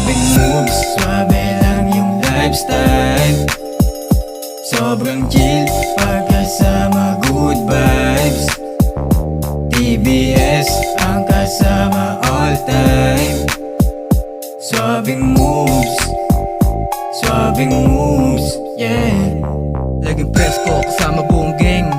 Swabing moves, swabe lang yung lifestyle. Sobrang chill pagkasama, good vibes. TBS ang kasama all time. Swabing moves, yeah. Laging presko kasama buong gang.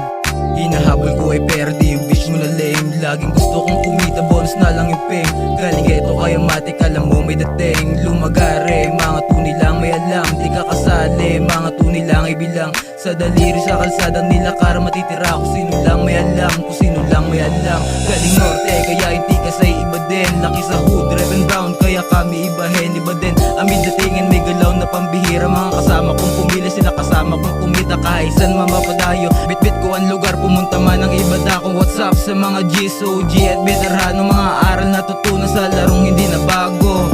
Hinahabol ko ay pera, di yung bitch mo na lame. Laging gusto kong kumita, bonus na lang yung pay. Galing eto kaya matik, alam mo may dating. Lumagare, mga tunay lang may alam. Di ka kasali, mga tunay lang ibilang. Sa daliri sa kalsada nila kara matitira. Kung sino lang may alam, kung sino lang may alam. Galing norte, kaya hindi ka sa iba din. Laki sa hood, red and brown, kaya kami ibahin. Iba din, amin datingin may galaw na pambihira. Mga kasama kong pumili, sila kasama kong kumita. Kahit saan mamapadayo, bit-bit ko ang lugar. Pumunta man ang iba na kung what's up sa mga G's, OG at veterano. Mga aral na tutunan sa larong hindi na bago.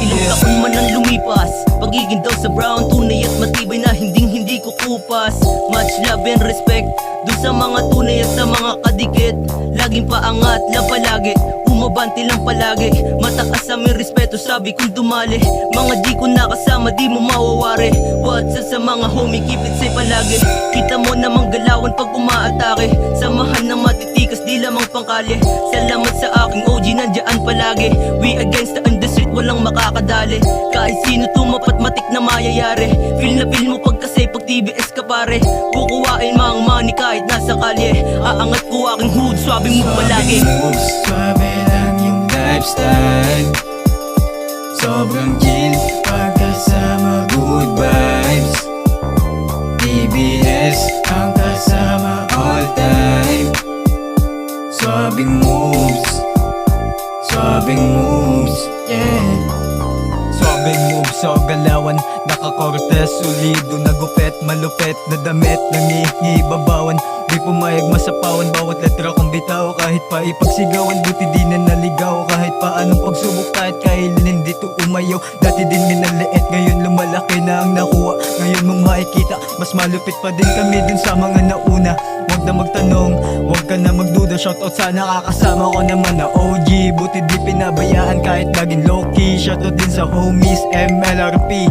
Ilang taon man ang lumipas, pagiging daw sa brown, tunay at matibay na hindi ko kupas. Much love and respect dun sa mga tunay at sa mga kadikit. Laging paangat lang palagi, umabante lang palagi. Mataas sa may respeto, sabi kong dumali. Mga di ko nakasama, di mo mawawari. What's up sa mga homie, keep it safe palagi. Kita mo namang galawan pag umaatake. Samahan ng matitikas, di lamang pangkali. Salamat sa aking OG, nandyan palagi. We against the street, walang makakadali. Kahit sino tumapat, matik na mayayari. Feel na feel mo pagkasay pag TBS ka pare. Kukuhain mga money kahit nasa kalye. Aangat ko aking hood, swabing mo palagi. Swabing moves, swabe lang yung lifestyle. Sobrang chill pagkasama, good vibes. TBS ang kasama all time. Swabing moves, yeah. Swabing moves sa galawan, nakakortes, solido, nagupet, malupet na damit, nangihibabawan. Di pumayag masapawan, bawat letra kong bitaw. Kahit pa ipagsigawan, buti di na naligaw. Kahit pa anong pagsubok, kahit kailan hindi to umayaw. Dati din minaliit, ngayon lumalaki na ang nakuha. Ngayon mong makikita, mas malupit pa din kami dun sa mga nauna. Huwag na magtanong, huwag ka na magduda. Shoutout sa nakakasama ko naman na OG. Buti di pinabayaan kahit laging low-key. Shoutout din sa homies MLRP.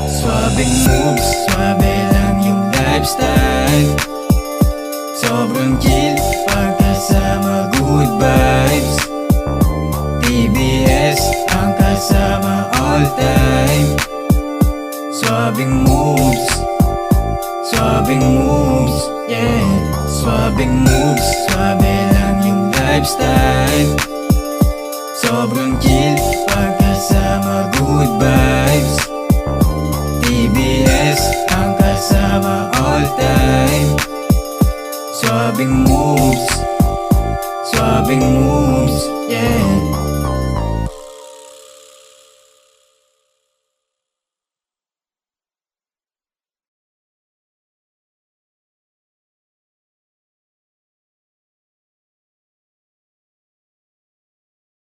Swabing moves, swabe lang yung lifestyle. Sobrang chill pagkasama, good vibes. TBS ang kasama all time. Swabing moves, yeah. Swabing moves, swabe lang yung lifestyle. Sobrang chill pagkasama.